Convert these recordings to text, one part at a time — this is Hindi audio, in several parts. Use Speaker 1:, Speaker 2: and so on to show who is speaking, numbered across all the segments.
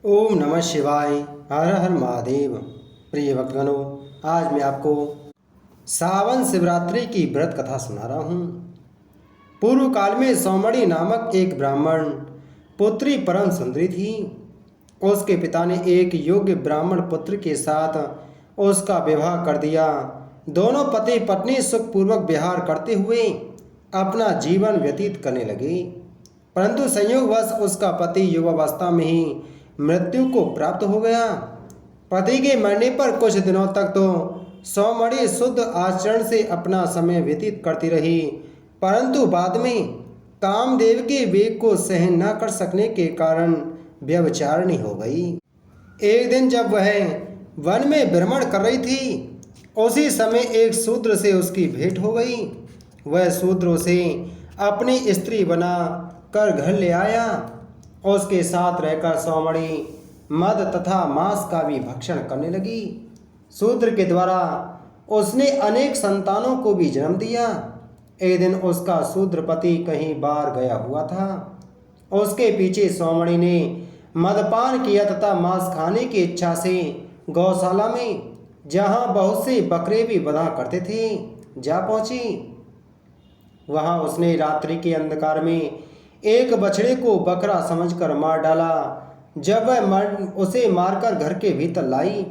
Speaker 1: ओम नमः शिवाय। हर हर महादेव। प्रिय भक्तगणों, आज मैं आपको सावन शिवरात्रि की व्रत कथा सुना रहा हूँ। पूर्व काल में सौमणि नामक एक ब्राह्मण पुत्री परम सुंदरी थी। उसके पिता ने एक योग्य ब्राह्मण पुत्र के साथ उसका विवाह कर दिया। दोनों पति पत्नी सुखपूर्वक विहार करते हुए अपना जीवन व्यतीत करने लगे, परंतु संयोगवश उसका पति युवावस्था में ही मृत्यु को प्राप्त हो गया। पति के मरने पर कुछ दिनों तक तो सौमणि शुद्ध आचरण से अपना समय व्यतीत करती रही, परंतु बाद में कामदेव के वेग को सहन न कर सकने के कारण व्यभिचारिणी हो गई। एक दिन जब वह वन में भ्रमण कर रही थी, उसी समय एक शूद्र से उसकी भेंट हो गई। वह शूद्र उसे अपनी स्त्री बना कर घर ले आया। उसके साथ रहकर सौमणि मद तथा मांस का भी भक्षण करने लगी। शूद्र के द्वारा उसने अनेक संतानों को भी जन्म दिया। एक दिन उसका शूद्र पति कहीं बाहर गया हुआ था। उसके पीछे सौमणि ने मदपान किया तथा मांस खाने की इच्छा से गौशाला में, जहाँ बहुत से बकरे भी बंधा करते थे, जा पहुंची। वहां उसने रात्रि के अंधकार में एक बछड़े को बकरा समझकर मार डाला। जब वह उसे मारकर घर के भीतर लाई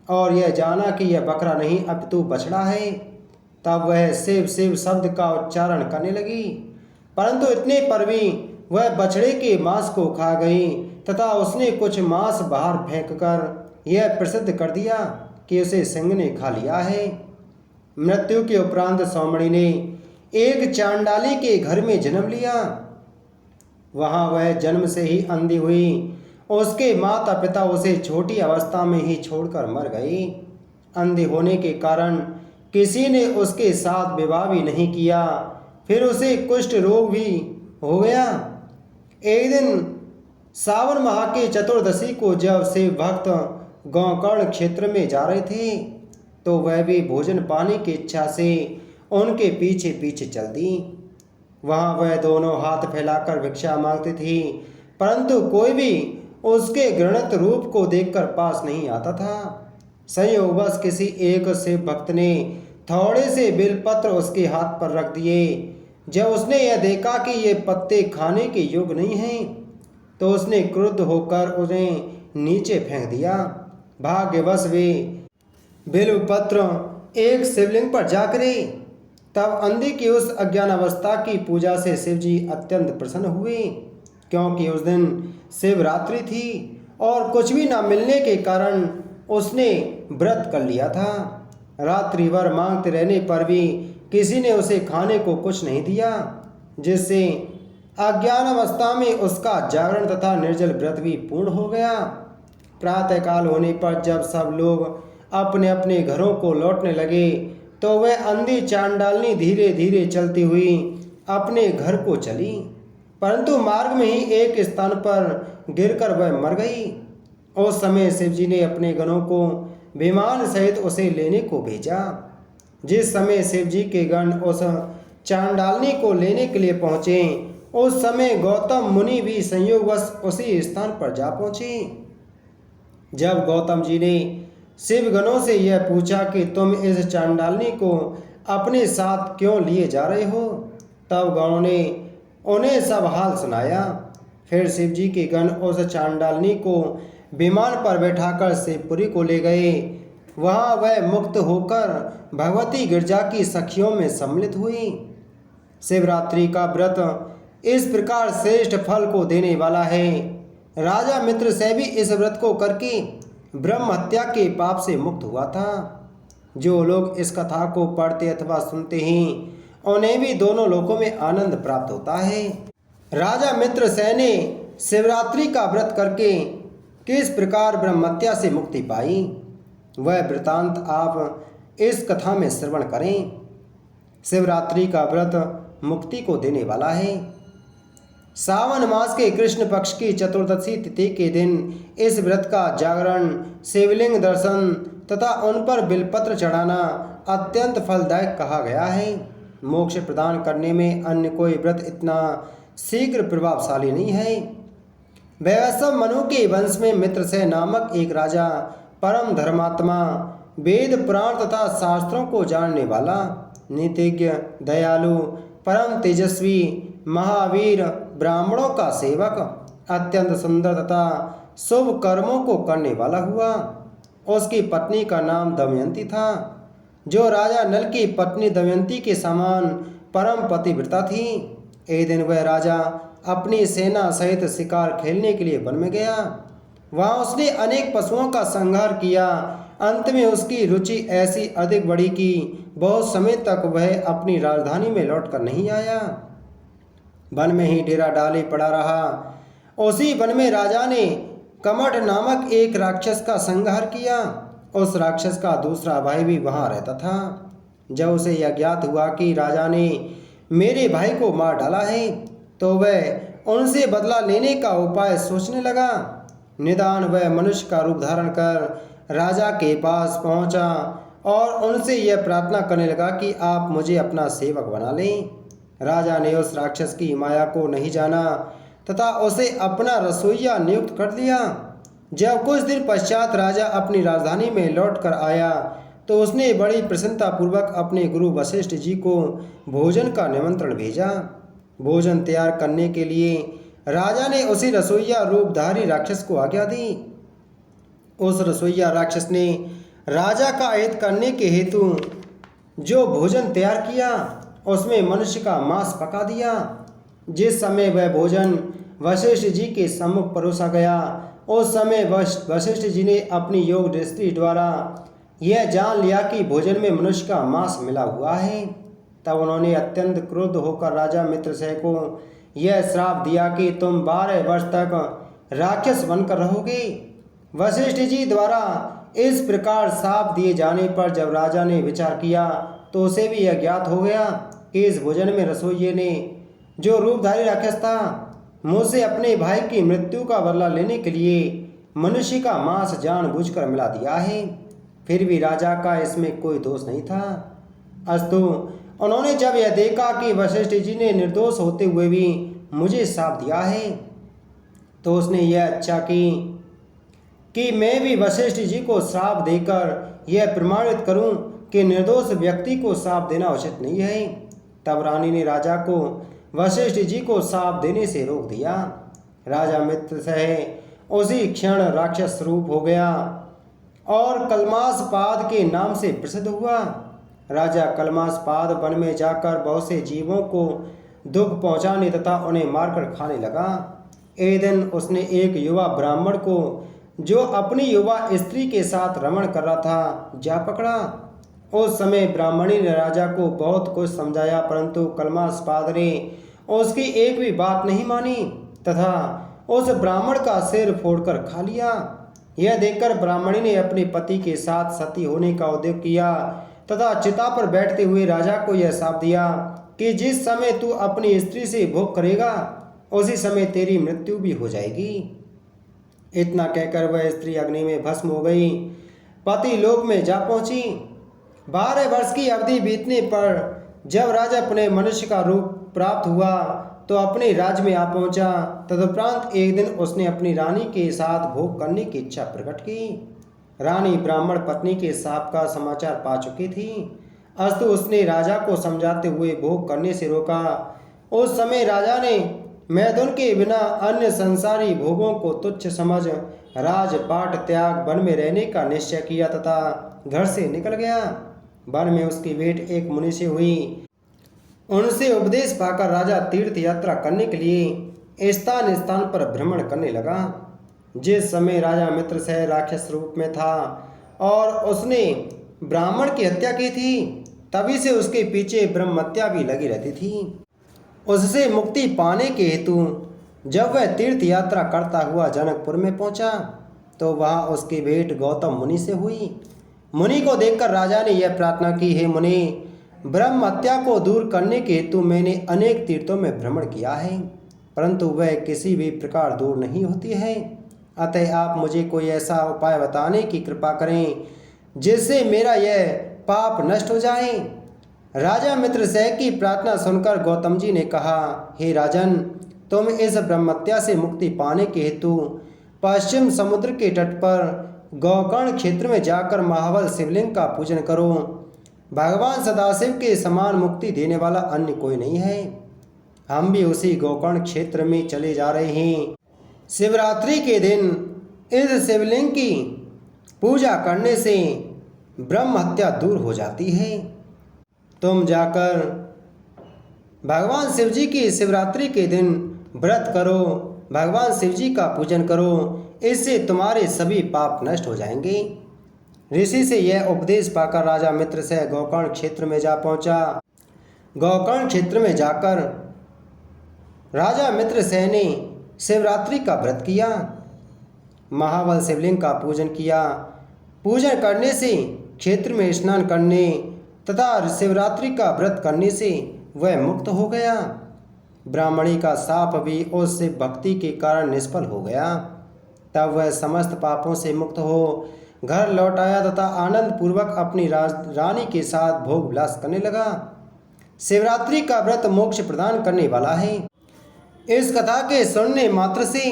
Speaker 1: और यह जाना कि यह बकरा नहीं अपितु बछड़ा है, तब वह शिव शिव शब्द का उच्चारण करने लगी। परंतु इतने पर भी वह बछड़े के मांस को खा गई तथा उसने कुछ मांस बाहर फेंककर यह प्रसिद्ध कर दिया कि उसे सिंह ने खा लिया है। मृत्यु के उपरांत सौमणि ने एक चांडाली के घर में जन्म लिया। वहां वह जन्म से ही अंधी हुई। उसके माता पिता उसे छोटी अवस्था में ही छोड़कर मर गए। अंधे होने के कारण किसी ने उसके साथ विवाह भी नहीं किया। फिर उसे कुष्ठ रोग भी हो गया। एक दिन सावन माह के चतुर्दशी को जब शिव भक्त गोकर्ण क्षेत्र में जा रहे थे, तो वह भी भोजन पाने की इच्छा से उनके पीछे पीछे चल दी। वहां वह दोनों हाथ फैलाकर भिक्षा मांगती थी, परंतु कोई भी उसके घृणित रूप को देखकर पास नहीं आता था। संयोगवश किसी एक शिव भक्त ने थोड़े से बेलपत्र उसके हाथ पर रख दिए। जब उसने यह देखा कि ये पत्ते खाने के योग्य नहीं हैं, तो उसने क्रुद्ध होकर उन्हें नीचे फेंक दिया। भाग्यवश वे बेलपत्र एक शिवलिंग पर जा गिरे। तब अंधी की उस अज्ञान अवस्था की पूजा से शिवजी अत्यंत प्रसन्न हुए, क्योंकि उस दिन शिवरात्रि थी और कुछ भी न मिलने के कारण उसने व्रत कर लिया था। रात्रि भर मांगते रहने पर भी किसी ने उसे खाने को कुछ नहीं दिया, जिससे अज्ञान अवस्था में उसका जागरण तथा निर्जल व्रत भी पूर्ण हो गया। प्रातःकाल होने पर जब सब लोग अपने अपने घरों को लौटने लगे, तो वह अंधी चांडालनी धीरे धीरे चलती हुई अपने घर को चली, परंतु मार्ग में ही एक स्थान पर गिरकर वह मर गई। उस समय शिवजी ने अपने गणों को विमान सहित उसे लेने को भेजा। जिस समय शिवजी के गण उस चांडालनी को लेने के लिए पहुंचे, उस समय गौतम मुनि भी संयोगवश उसी स्थान पर जा पहुंचे। जब गौतम जी ने शिवगणों से यह पूछा कि तुम इस चांडालनी को अपने साथ क्यों लिए जा रहे हो, तब गणों ने उन्हें सब हाल सुनाया। फिर शिवजी के गण उस चांडालनी को विमान पर बैठाकर शिवपुरी को ले गए। वहां वह मुक्त होकर भगवती गिरजा की सखियों में सम्मिलित हुई। शिवरात्रि का व्रत इस प्रकार श्रेष्ठ फल को देने वाला है। राजा मित्र से भी इस व्रत को करके ब्रह्म हत्या के पाप से मुक्त हुआ था। जो लोग इस कथा को पढ़ते अथवा सुनते हैं, उन्हें भी दोनों लोकों में आनंद प्राप्त होता है। राजा मित्रसेन ने शिवरात्रि का व्रत करके किस प्रकार ब्रह्म हत्या से मुक्ति पाई, वह वृतांत आप इस कथा में श्रवण करें। शिवरात्रि का व्रत मुक्ति को देने वाला है। सावन मास के कृष्ण पक्ष की चतुर्दशी तिथि के दिन इस व्रत का जागरण, शिवलिंग दर्शन तथा उन पर बिलपत्र चढ़ाना अत्यंत फलदायक कहा गया है। मोक्ष प्रदान करने में अन्य कोई व्रत इतना शीघ्र प्रभावशाली नहीं है। वैवस्व मनु के वंश में मित्रसेन नामक एक राजा, परम धर्मात्मा, वेद पुराण तथा शास्त्रों को जानने वाला, नीतिज्ञ, दयालु, परम तेजस्वी, महावीर, ब्राह्मणों का सेवक, अत्यंत सुंदर तथा शुभ कर्मों को करने वाला हुआ। उसकी पत्नी का नाम दमयंती था, जो राजा नल की पत्नी दमयंती के समान परम पतिव्रता थी। एक दिन वह राजा अपनी सेना सहित शिकार खेलने के लिए वन में गया। वहाँ उसने अनेक पशुओं का संहार किया। अंत में उसकी रुचि ऐसी अधिक बढ़ी कि बहुत समय तक वह अपनी राजधानी में लौटकर नहीं आया, वन में ही डेरा डाले पड़ा रहा। उसी वन में राजा ने कमठ नामक एक राक्षस का संहार किया। उस राक्षस का दूसरा भाई भी वहाँ रहता था। जब उसे यह ज्ञात हुआ कि राजा ने मेरे भाई को मार डाला है, तो वह उनसे बदला लेने का उपाय सोचने लगा। निदान वह मनुष्य का रूप धारण कर राजा के पास पहुंचा और उनसे यह प्रार्थना करने लगा कि आप मुझे अपना सेवक बना लें। राजा ने उस राक्षस की माया को नहीं जाना तथा उसे अपना रसोइया नियुक्त कर दिया। जब कुछ दिन पश्चात राजा अपनी राजधानी में लौट कर आया, तो उसने बड़ी प्रसन्नतापूर्वक अपने गुरु वशिष्ठ जी को भोजन का निमंत्रण भेजा। भोजन तैयार करने के लिए राजा ने उसी रसोइया रूपधारी राक्षस को आज्ञा दी। उस रसोइया राक्षस ने राजा का अहित करने के हेतु जो भोजन तैयार किया, उसमें मनुष्य का मांस पका दिया। जिस समय वह भोजन वशिष्ठ जी के सम्मुख परोसा गया, उस समय वशिष्ठ जी ने अपनी योग दृष्टि द्वारा यह जान लिया कि भोजन में मनुष्य का मांस मिला हुआ है। तब उन्होंने अत्यंत क्रुद्ध होकर राजा मित्रसेन को यह श्राप दिया कि तुम 12 वर्ष तक राक्षस बनकर रहोगे। वशिष्ठ जी द्वारा इस प्रकार श्राप दिए जाने पर जब राजा ने विचार किया, तो उसे भी यह ज्ञात हो गया कि इस भोजन में रसोइये ने, जो रूपधारी राक्षस था, मुझसे अपने भाई की मृत्यु का बदला लेने के लिए मनुष्य का मांस जानबूझकर मिला दिया है। फिर भी राजा का इसमें कोई दोष नहीं था। अस्तु उन्होंने जब यह देखा कि वशिष्ठ जी ने निर्दोष होते हुए भी मुझे श्राप दिया है, तो उसने यह अच्छा कि मैं भी वशिष्ठ जी को श्राप देकर यह प्रमाणित करूं कि निर्दोष व्यक्ति को श्राप देना उचित नहीं है। तब रानी ने राजा को वशिष्ठ जी को श्राप देने से रोक दिया। राजा मित्रसेन उसी क्षण राक्षस रूप हो गया और कलमासपाद के नाम से प्रसिद्ध हुआ। राजा कलमासपाद वन में जाकर बहुत से जीवों को दुख पहुंचाने तथा उन्हें मारकर खाने लगा। एक दिन उसने एक युवा ब्राह्मण को, जो अपनी युवा स्त्री के साथ रमण कर रहा था, जा पकड़ा। उस समय ब्राह्मणी ने राजा को बहुत कुछ समझाया, परंतु कलमासपाद ने उसकी एक भी बात नहीं मानी तथा उस ब्राह्मण का सिर फोड़कर खा लिया। यह देखकर ब्राह्मणी ने अपने पति के साथ सती होने का उद्योग किया तथा चिता पर बैठते हुए राजा को यह श्राप दिया कि जिस समय तू अपनी स्त्री से भोग करेगा, उसी समय तेरी मृत्यु भी हो जाएगी। इतना कहकर वह स्त्री अग्नि में भस्म हो गई, पति लोक में जा पहुंची। 12 वर्ष की अवधि बीतने पर जब राजा अपने मनुष्य का रूप प्राप्त हुआ, तो अपने राज्य में आ पहुंचा। तदुपरांत एक दिन उसने अपनी रानी के साथ भोग करने की इच्छा प्रकट की। रानी ब्राह्मण पत्नी के शाप का समाचार पा चुकी थी, अस्तु उसने राजा को समझाते हुए भोग करने से रोका। उस समय राजा ने मैथुन के बिना अन्य संसारी भोगों को तुच्छ समझ राजपाट त्याग वन में रहने का निश्चय किया तथा घर से निकल गया। वन में उसकी भेंट एक मुनि से हुई। उनसे उपदेश पाकर राजा तीर्थ यात्रा करने के लिए स्थान स्थान पर भ्रमण करने लगा। जिस समय राजा मित्रसेन राक्षस रूप में था और उसने ब्राह्मण की हत्या की थी, तभी से उसके पीछे ब्रह्महत्या भी लगी रहती थी। उससे मुक्ति पाने के हेतु जब वह तीर्थ यात्रा करता हुआ जनकपुर में पहुंचा, तो वहां उसकी भेंट गौतम मुनि से हुई। मुनि को देखकर राजा ने यह प्रार्थना की, हे मुनि, ब्रह्म हत्या को दूर करने के हेतु मैंने अनेक तीर्थों में भ्रमण किया है, परंतु वह किसी भी प्रकार दूर नहीं होती है। अतः आप मुझे कोई ऐसा उपाय बताने की कृपा करें जिससे मेरा यह पाप नष्ट हो जाए। राजा मित्रसेन की प्रार्थना सुनकर गौतम जी ने कहा, हे राजन, तुम इस ब्रह्महत्या से मुक्ति पाने के हेतु पश्चिम समुद्र के तट पर गोकर्ण क्षेत्र में जाकर महाबल शिवलिंग का पूजन करो। भगवान सदाशिव के समान मुक्ति देने वाला अन्य कोई नहीं है। हम भी उसी गोकर्ण क्षेत्र में चले जा रहे हैं। शिवरात्रि के दिन इस शिवलिंग की पूजा करने से ब्रह्म हत्या दूर हो जाती है। तुम जाकर भगवान शिव जी की शिवरात्रि के दिन व्रत करो, भगवान शिव जी का पूजन करो, इससे तुम्हारे सभी पाप नष्ट हो जाएंगे। ऋषि से यह उपदेश पाकर राजा मित्रसेन गोकर्ण क्षेत्र में जा पहुंचा। गोकर्ण क्षेत्र में जाकर राजा मित्रसेन ने शिवरात्रि का व्रत किया, महाबल शिवलिंग का पूजन किया। पूजन करने से, क्षेत्र में स्नान करने तथा शिवरात्रि का व्रत करने से वह मुक्त हो गया। ब्राह्मणी का शाप भी उससे भक्ति के कारण निष्फल हो गया। तब वह समस्त पापों से मुक्त हो घर लौट आया तथा आनंद पूर्वक अपनी रानी के साथ भोग विलास करने लगा। शिवरात्रि का व्रत मोक्ष प्रदान करने वाला है। इस कथा के सुनने मात्र से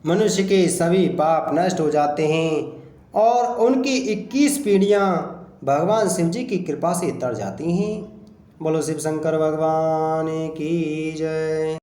Speaker 1: मनुष्य के सभी पाप नष्ट हो जाते हैं और उनकी 21 पीढ़ियां भगवान शिव जी की कृपा से तर जाती हैं। बोलो शिव शंकर भगवान की जय।